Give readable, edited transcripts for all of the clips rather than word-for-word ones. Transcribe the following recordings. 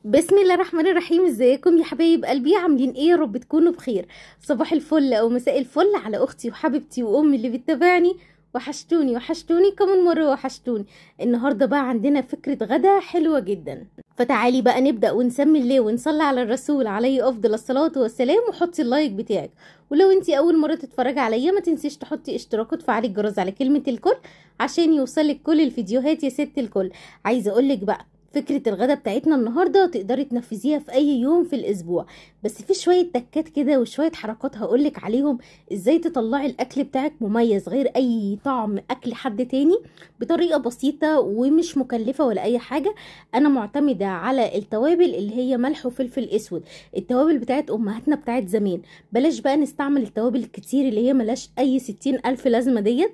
بسم الله الرحمن الرحيم. ازيكم يا حبايب قلبي؟ عاملين ايه؟ يا رب تكونوا بخير. صباح الفل او مساء الفل على اختي وحبيبتي وامي اللي بتتابعني. وحشتوني وحشتوني كمان مره وحشتوني. النهارده بقى عندنا فكره غدا حلوه جدا، فتعالي بقى نبدا ونسمي الله ونصلي على الرسول عليه افضل الصلاه والسلام، وحطي اللايك بتاعك. ولو انتي اول مره تتفرجي عليا ما تنسيش تحطي اشتراك وتفعلي الجرس على كلمه الكل عشان يوصلك كل الفيديوهات يا ست الكل. عايزه اقولك بقى فكرة الغدا بتاعتنا النهاردة تقدري تنفذيها في أي يوم في الأسبوع، بس في شوية تكات كده وشوية حركات هقولك عليهم ازاي تطلعي الأكل بتاعك مميز غير أي طعم أكل حد تاني بطريقة بسيطة ومش مكلفة ولا أي حاجة. أنا معتمدة على التوابل اللي هي ملح وفلفل أسود، التوابل بتاعت أمهاتنا بتاعت زمان. بلاش بقى نستعمل التوابل الكتير اللي هي ملاش أي 60,000 لازمة ديت.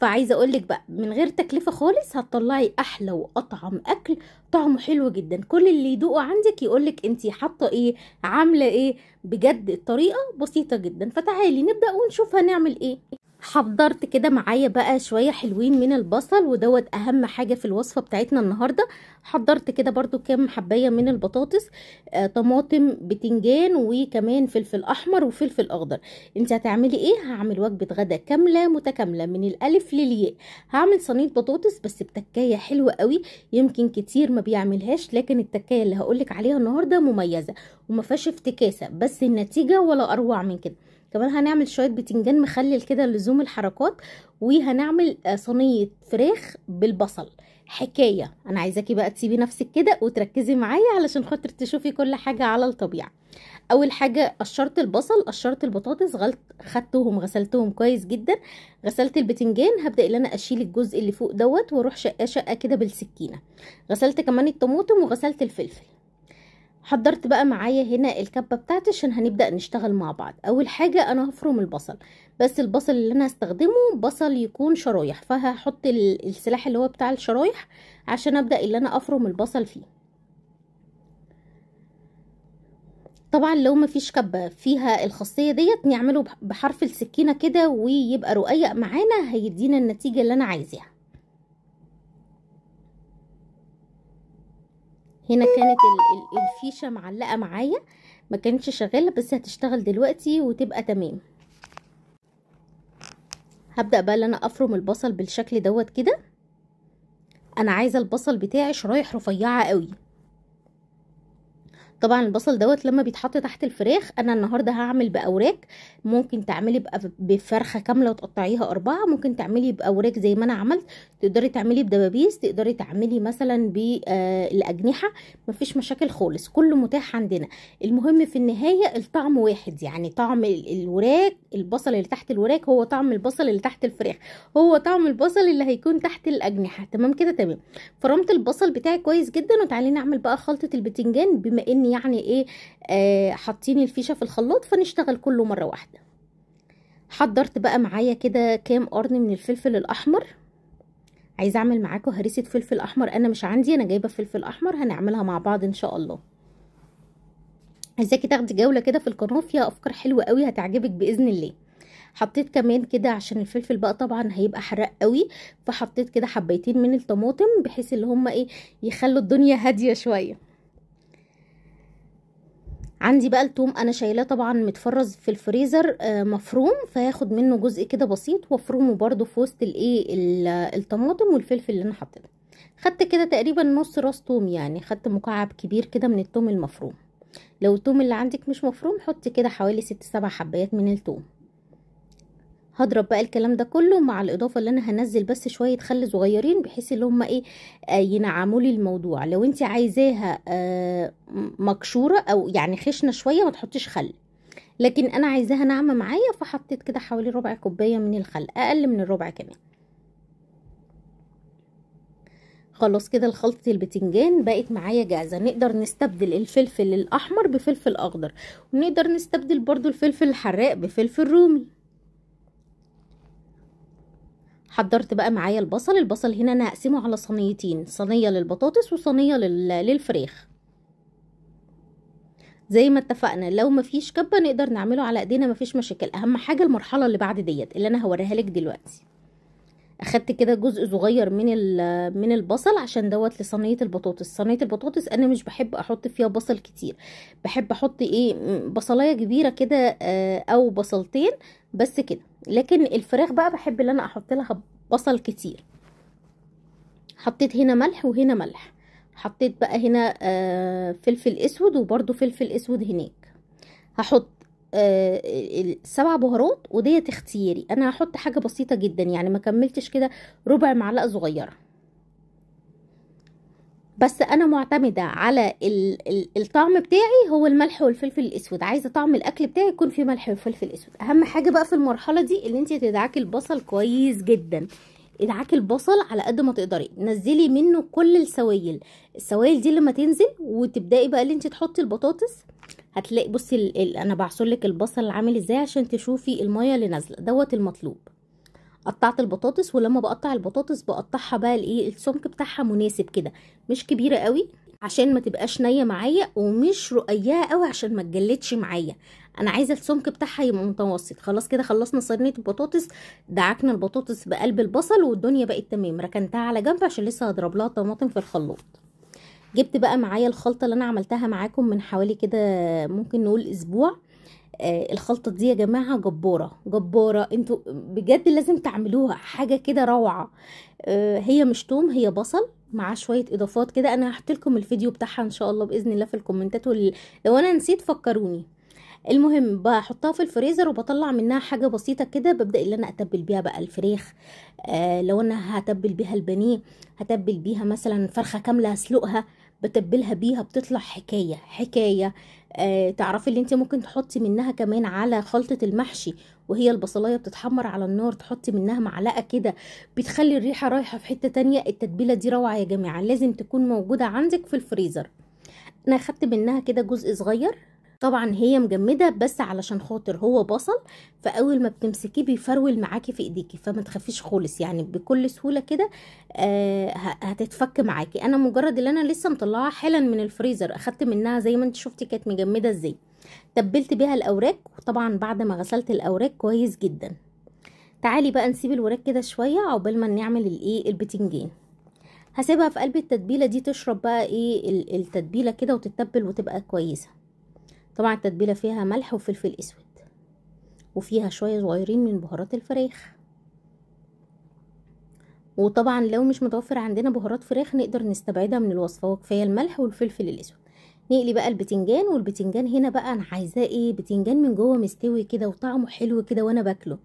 فعايزة أقولك بقى من غير تكلفة خالص هتطلعي أحلى وأطعم أكل طعمه حلو جدا. كل اللي يدوقه عندك يقولك انتي حاطه ايه، عامله ايه. بجد الطريقه بسيطه جدا، فتعالي نبدا ونشوف هنعمل ايه. حضرت كده معايا بقى شويه حلوين من البصل، ودوت اهم حاجه في الوصفه بتاعتنا النهارده. حضرت كده برضو كام حبايه من البطاطس، طماطم، بتنجان، وكمان فلفل احمر وفلفل اخضر. انت هتعملي ايه؟ هعمل وجبه غدا كامله متكامله من الالف للياء. هعمل صينيه بطاطس بس بتكايه حلوه قوي، يمكن كتير ما بيعملهاش، لكن التكايه اللي هقولك عليها النهارده مميزه وما فيهاش افتكاسه، بس النتيجه ولا اروع من كده. كمان هنعمل شويه بتنجان مخلل كده لزوم الحركات، وهنعمل صينيه فراخ بالبصل. حكايه. انا عايزاكي بقى تسيبي نفسك كده وتركزي معايا علشان خاطر تشوفي كل حاجه على الطبيعه. اول حاجه قشرت البصل، قشرت البطاطس، خدتهم غسلتهم كويس جدا. غسلت البتنجان، هبدا ان انا اشيل الجزء اللي فوق دوت واروح شقه شقه كده بالسكينه. غسلت كمان الطماطم وغسلت الفلفل. حضرت بقى معايا هنا الكبه بتاعتي عشان هنبدا نشتغل مع بعض. اول حاجه انا هفرم البصل، بس البصل اللي انا هستخدمه بصل يكون شرايح، فهحط السلاح اللي هو بتاع الشرايح عشان ابدا اللي انا افرم البصل فيه. طبعا لو مفيش كبه فيها الخاصيه ديت نعمله بحرف السكينه كده ويبقى رقيق معانا، هيدينا النتيجه اللي انا عايزاها. هنا كانت الفيشه معلقه معايا، ما كانتش شغاله، بس هتشتغل دلوقتي وتبقى تمام. هبدأ بقى ان انا افرم البصل بالشكل دوت كده. انا عايزة البصل بتاعي شرايح رفيعة قوي. طبعا البصل دوت لما بيتحط تحت الفراخ، انا النهارده هعمل باوراق. ممكن تعملي بفرخه كامله وتقطعيها 4، ممكن تعملي باوراق زي ما انا عملت. تقدري تعملي بدبابيس، تقدري تعملي مثلا بالاجنحه. مفيش مشاكل خالص، كله متاح عندنا. المهم في النهايه الطعم واحد، يعني طعم الوراق، البصل اللي تحت الوراق هو طعم البصل اللي تحت الفراخ، هو طعم البصل اللي هيكون تحت الاجنحه. تمام كده؟ تمام. فرمت البصل بتاعي كويس جدا، وتعالي نعمل بقى خلطه البتنجان. بما اني يعني ايه حاطين الفيشه في الخلاط فنشتغل كله مره واحده. حضرت بقى معايا كده كام قرن من الفلفل الاحمر. عايزه اعمل معاكم هريسه فلفل احمر، انا مش عندي، انا جايبه فلفل احمر، هنعملها مع بعض ان شاء الله. عايزاكي تاخدي جوله كده في القناه، فيها افكار حلوه قوي هتعجبك باذن الله. حطيت كمان كده عشان الفلفل بقى طبعا هيبقى حراق قوي، فحطيت كده حبيتين من الطماطم بحيث اللي هم ايه يخلوا الدنيا هاديه شويه. عندي بقى التوم انا شايلاه طبعا متفرز في الفريزر مفروم، فهاخد منه جزء كده بسيط وافرمه برده في وسط الايه الطماطم والفلفل اللي انا حطيته. خدت كده تقريبا نص راس توم، يعني خدت مكعب كبير كده من التوم المفروم. لو التوم اللي عندك مش مفروم حطي كده حوالي 6-7 حبايات من التوم. هضرب بقى الكلام ده كله مع الاضافه اللي انا هنزل بس شويه خل صغيرين بحيث اللي هم ايه ينعموا لي الموضوع. لو انت عايزاها مكشوره او يعني خشنه شويه ما تحطيش خل، لكن انا عايزاها ناعمه معايا فحطيت كده حوالي ربع كوبايه من الخل، اقل من الربع كمان. خلاص كده الخلطة البتنجان بقت معايا جاهزة. نقدر نستبدل الفلفل الأحمر بفلفل أخضر، ونقدر نستبدل برضو الفلفل الحراق بفلفل رومي. حضرت بقى معايا البصل هنا انا هقسمه على صينيتين، صينيه للبطاطس وصينيه للفراخ. زي ما اتفقنا لو مفيش كبه نقدر نعمله على ايدينا، مفيش مشاكل. اهم حاجه المرحله اللي بعد ديت اللي انا هوريها لك دلوقتي. اخدت كده جزء صغير من البصل عشان دوت لصينيه البطاطس. صينيه البطاطس انا مش بحب احط فيها بصل كتير، بحب احط ايه بصلايه كبيره كده او بصلتين بس كده. لكن الفراخ بقى بحب ان انا احط لها بصل كتير. حطيت هنا ملح وهنا ملح، حطيت بقى هنا فلفل اسود وبرده فلفل اسود هناك. هحط 7 بهارات وديت اختياري، انا هحط حاجه بسيطه جدا يعني ما كملتش كده ربع معلقه صغيره، بس انا معتمده على الطعم بتاعي هو الملح والفلفل الاسود. عايزه طعم الاكل بتاعي يكون فيه ملح وفلفل اسود. اهم حاجه بقى في المرحله دي اللي انت تدعكي البصل كويس جدا، ادعكي البصل على قد ما تقدري، نزلي منه كل السوائل دي. لما تنزل وتبداي بقى اللي انت تحطي البطاطس هتلاقي بصي انا بعصر لك البصل عامل ازاي عشان تشوفي الميه اللي نازله، دوت المطلوب. قطعت البطاطس، ولما بقطع البطاطس بقطعها بقى الايه السمك بتاعها مناسب كده، مش كبيره قوي عشان ما تبقاش نيه معايا ومش رقيقه قوي عشان ما تجلدش معايا. انا عايزه السمك بتاعها يبقى متوسط. خلاص كده خلصنا صينيه البطاطس، دعكنا البطاطس بقلب البصل والدنيا بقت تمام. ركنتها على جنب عشان لسه هضرب لها طماطم في الخلاط. جبت بقى معايا الخلطه اللي انا عملتها معاكم من حوالي كده ممكن نقول اسبوع. الخلطه دي يا جماعه جباره جباره، انتوا بجد لازم تعملوها، حاجه كده روعه. هي مش توم، هي بصل مع شويه اضافات كده. انا هحط لكم الفيديو بتاعها ان شاء الله باذن الله في الكومنتات، لو انا نسيت فكروني. المهم بحطها في الفريزر وبطلع منها حاجه بسيطه كده، ببدا ان انا اتبل بيها بقى الفراخ. لو انا هتبل بيها البانيه، هتبل بيها مثلا فرخه كامله هسلقها، بتبلها بيها بتطلع حكايه حكايه. تعرفي اللي انت ممكن تحطي منها كمان على خلطه المحشي، وهي البصلايه بتتحمر على النار تحطي منها معلقه كده، بتخلي الريحه رايحه في حته تانية. التتبيله دي روعه يا جماعه، لازم تكون موجوده عندك في الفريزر. انا اخدت منها كده جزء صغير، طبعا هي مجمده بس علشان خاطر هو بصل، فاول ما بتمسكيه بيفرول معاكي في ايديكي، فما تخافيش خالص يعني بكل سهوله كده هتتفك معاكي. انا مجرد اللي انا لسه مطلعاها حالا من الفريزر اخدت منها زي ما انت شفتي كانت مجمده ازاي. تبلت بيها الاوراق، وطبعا بعد ما غسلت الاوراق كويس جدا. تعالي بقى نسيب الوراق كده شويه عقبال ما نعمل الايه البتنجان. هسيبها في قلب التتبيله دي تشرب بقى ايه التتبيله كده وتتبل وتبقى كويسه. طبعا التتبيله فيها ملح وفلفل اسود، وفيها شويه صغيرين من بهارات الفراخ. وطبعا لو مش متوفر عندنا بهارات فراخ نقدر نستبعدها من الوصفه، وكفايه الملح والفلفل الاسود. نقلي بقى البتنجان، والبتنجان هنا بقى انا عايزاه ايه بتنجان من جوه مستوي كده وطعمه حلو كده وانا باكله.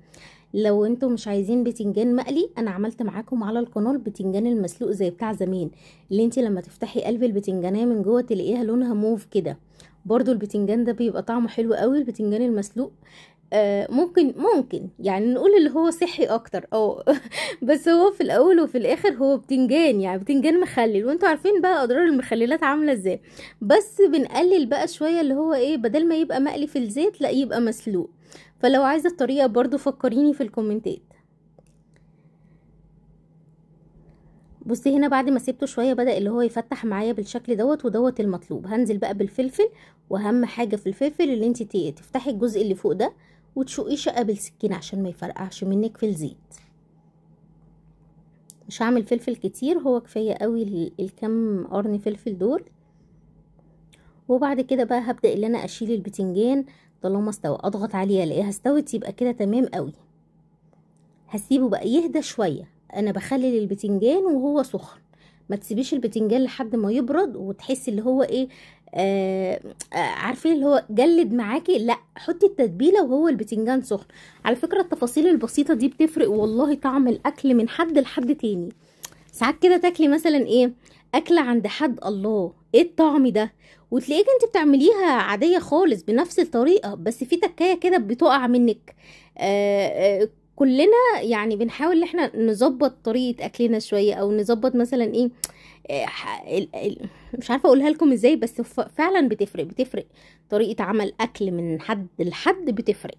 لو انتم مش عايزين بتنجان مقلي، انا عملت معاكم على القناه البتنجان المسلوق زي بتاع زمان، اللي انت لما تفتحي قلب البتنجانيه من جوه تلاقيها لونها موف كده. برضو البتنجان ده بيبقى طعمه حلو قوي، البتنجان المسلوق. ممكن يعني نقول اللي هو صحي اكتر بس هو في الاول وفي الاخر هو بتنجان، يعني بتنجان مخلل، وانتوا عارفين بقى اضرار المخللات عامله ازاي. بس بنقلل بقى شويه اللي هو ايه، بدل ما يبقى مقلي في الزيت لا يبقى مسلوق. فلو عايزه الطريقه برضو فكريني في الكومنتات. بصي هنا بعد ما سيبته شويه بدأ اللي هو يفتح معايا بالشكل ودوت المطلوب. هنزل بقى بالفلفل، واهم حاجه في الفلفل اللي انت تفتحي الجزء اللي فوق ده وتشقيه شقه بالسكينه عشان ما يفرقعش منك في الزيت. مش هعمل فلفل كتير، هو كفايه قوي الكم قرن فلفل دول. وبعد كده بقى هبدأ اللي انا اشيل البتنجان طالما استوى، اضغط عليها الاقيها استوت يبقى كده تمام قوي. هسيبه بقى يهدى شويه. انا بخلي البتنجان وهو سخن، ما تسيبيش البتنجان لحد ما يبرد وتحسي اللي هو ايه عارفين اللي هو جلد معاكي. لا، حطي التتبيله وهو البتنجان سخن. على فكره التفاصيل البسيطه دي بتفرق والله طعم الاكل من حد لحد تاني. ساعات كده تاكلي مثلا ايه اكله عند حد، الله ايه الطعم ده، وتلاقيك انت بتعمليها عاديه خالص بنفس الطريقه، بس في تكايه كده بتقع منك. كلنا يعني بنحاول ان احنا نظبط طريقه اكلنا شويه، او نظبط مثلا ايه مش عارفه اقولها لكم ازاي، بس فعلا بتفرق طريقه عمل اكل من حد لحد بتفرق.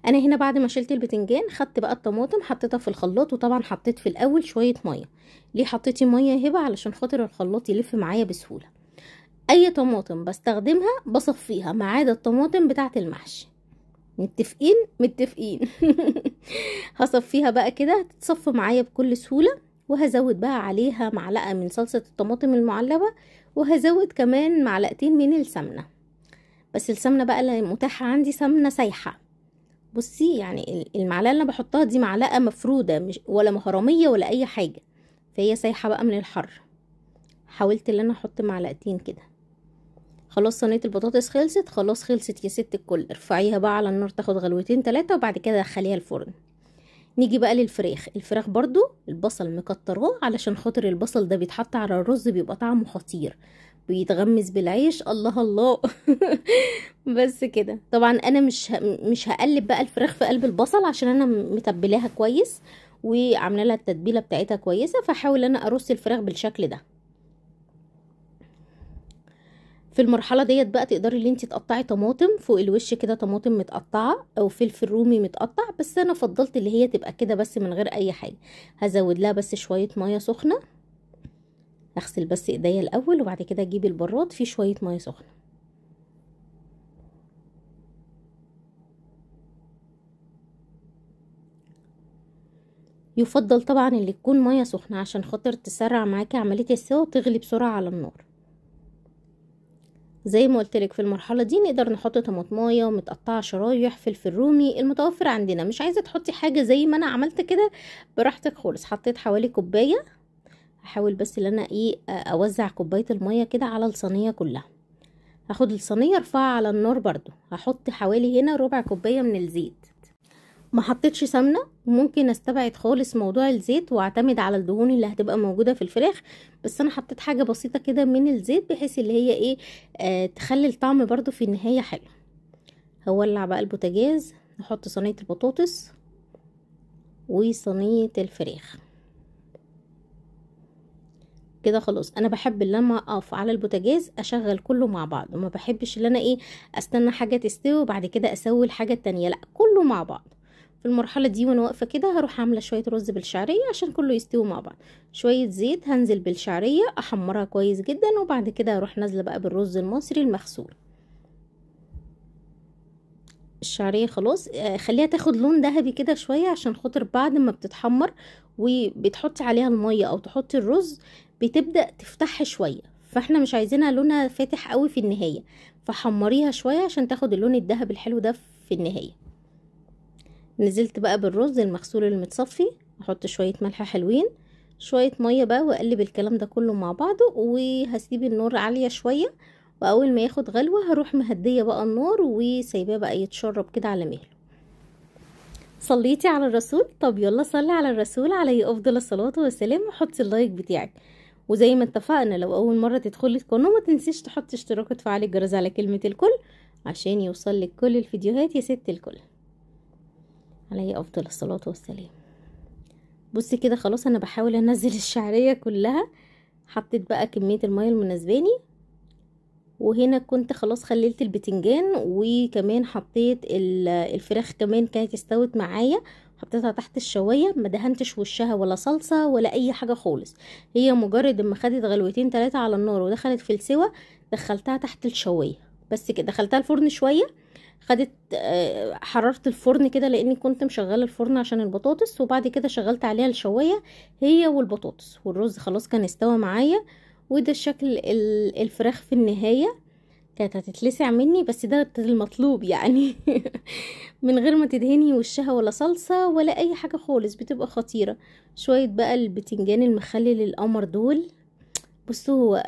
انا هنا بعد ما شلت البتنجان خدت بقى الطماطم حطيتها في الخلاط، وطبعا حطيت في الاول شويه ميه. ليه حطيتي ميه يا هبه؟ علشان خاطر الخلاط يلف معايا بسهوله. اي طماطم بستخدمها بصفيها ما عدا الطماطم بتاعه المحشي. متفقين متفقين هصفيها بقى كده، هتتصفى معايا بكل سهولة. وهزود بقى عليها معلقة من صلصة الطماطم المعلبة، وهزود كمان معلقتين من السمنة. بس السمنة بقى اللي متاحة عندي سمنة سايحة. بصي يعني المعلقة اللي انا بحطها دي معلقة مفرودة، مش ولا مهرمية ولا اي حاجة، فهي سايحة بقى من الحر. حاولت ان انا احط معلقتين كده. خلاص صينيه البطاطس خلصت، خلاص خلصت يا ست الكل. ارفعيها بقى على النار تاخد غلوتين 3 وبعد كده دخليها الفرن. نيجي بقى للفراخ. الفراخ برضو البصل مكتراه علشان خاطر البصل ده بيتحط على الرز بيبقى طعمه خطير، بيتغمس بالعيش. الله الله. بس كده. طبعا انا مش هقلب بقى الفراخ في قلب البصل عشان انا متبلاها كويس وعامله لها التتبيله بتاعتها كويسه، فحاول انا ارص الفراخ بالشكل ده. في المرحله ديت بقى تقدري ان انت تقطعي طماطم فوق الوش كده، طماطم متقطعه او فلفل رومي متقطع، بس انا فضلت اللي هي تبقى كده بس من غير اي حاجه. هزود لها بس شويه ميه سخنه. اغسل بس ايديا الاول وبعد كده اجيب البراد فيه شويه ميه سخنه. يفضل طبعا اللي تكون ميه سخنه عشان خاطر تسرع معاكي عمليه السوا وتغلي بسرعه على النار. زي ما قلت لك في المرحله دي نقدر نحط طماطمايه متقطعه شرايح، فلفل رومي المتوفر عندنا. مش عايزه تحطي حاجه زي ما انا عملت كده، براحتك خالص. حطيت حوالي كوبايه. هحاول بس ان انا اوزع كوبايه الميه كده على الصينيه كلها. هاخد الصينيه ارفعها على النار برضو، هحط حوالي هنا ربع كوبايه من الزيت. ما حطيتش سمنه، ممكن استبعد خالص موضوع الزيت واعتمد على الدهون اللي هتبقى موجوده في الفراخ. بس انا حطيت حاجه بسيطه كده من الزيت بحيث اللي هي تخلي الطعم برضو في النهايه حلو. هولع بقى البوتاجاز، نحط صينيه البطاطس وصينيه الفراخ كده. خلاص انا بحب لما اقف على البوتاجاز اشغل كله مع بعض، وما بحبش ان انا استنى حاجه تستوي وبعد كده اسوي الحاجه التانية، لا كله مع بعض. في المرحله دي وانا واقفه كده هروح عامله شويه رز بالشعريه عشان كله يستوي مع بعض. شويه زيت، هنزل بالشعريه احمرها كويس جدا وبعد كده هروح نازله بقى بالرز المصري المغسول. الشعريه خلاص خليها تاخد لون ذهبي كده شويه عشان خاطر بعد ما بتتحمر وبتحطي عليها الميه او تحطي الرز بتبدا تفتح شويه، فاحنا مش عايزينها لونها فاتح قوي في النهايه، فحمريها شويه عشان تاخد اللون الذهبي الحلو ده في النهايه. نزلت بقى بالرز المغسول المتصفي، احط شويه ملح حلوين، شويه ميه بقى، واقلب الكلام ده كله مع بعضه، وهسيب النار عاليه شويه. واول ما ياخد غلوه هروح مهديه بقى النار وسايباه بقى يتشرب كده على مهله. صليتي على الرسول؟ طب يلا صلي على الرسول عليه افضل الصلاه والسلام، وحطي اللايك بتاعك. وزي ما اتفقنا لو اول مره تدخلي القناه ما تنسيش تحطي اشتراك وتفعلي الجرس على كلمه الكل عشان يوصلك كل الفيديوهات يا ست الكل. عليه افضل الصلاه والسلام. بصي كده خلاص انا بحاول انزل الشعريه كلها. حطيت بقى كميه الميه المناسباني، وهنا كنت خلاص خليت البتنجان وكمان حطيت الفراخ كمان كانت استوت معايا. حطيتها تحت الشوايه، ما دهنتش وشها ولا صلصه ولا اي حاجه خالص. هي مجرد اما خدت غلوتين 3 على النار ودخلت في السوا دخلتها تحت الشوايه بس كده. دخلتها الفرن شويه، خدت حرارة الفرن كده لاني كنت مشغله الفرن عشان البطاطس، وبعد كده شغلت عليها الشوايه هي والبطاطس، والرز خلاص كان استوى معايا. وده الشكل الفراخ في النهايه. كانت هتتلسع مني بس ده المطلوب يعني. من غير ما تدهني وشها ولا صلصه ولا اي حاجه خالص بتبقى خطيره. شويه بقى البتنجان المخلل القمر دول، بصوا هو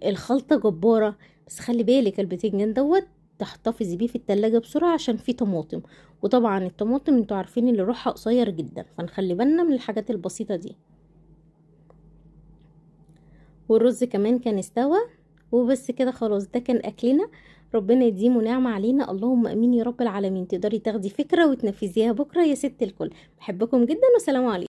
الخلطه جباره. بس خلي بالك البتنجان دوت تحتفظي بيه في التلاجة بسرعة عشان فيه طماطم، وطبعا الطماطم انتوا عارفين اللي روحها قصير جدا، فنخلي بالنا من الحاجات البسيطة دي. والرز كمان كان استوى. وبس كده خلاص ده كان اكلنا. ربنا يديم نعمة علينا، اللهم امين يا رب العالمين. تقدري تاخدي فكرة وتنفذيها بكرة يا ست الكل. بحبكم جدا وسلام عليكم.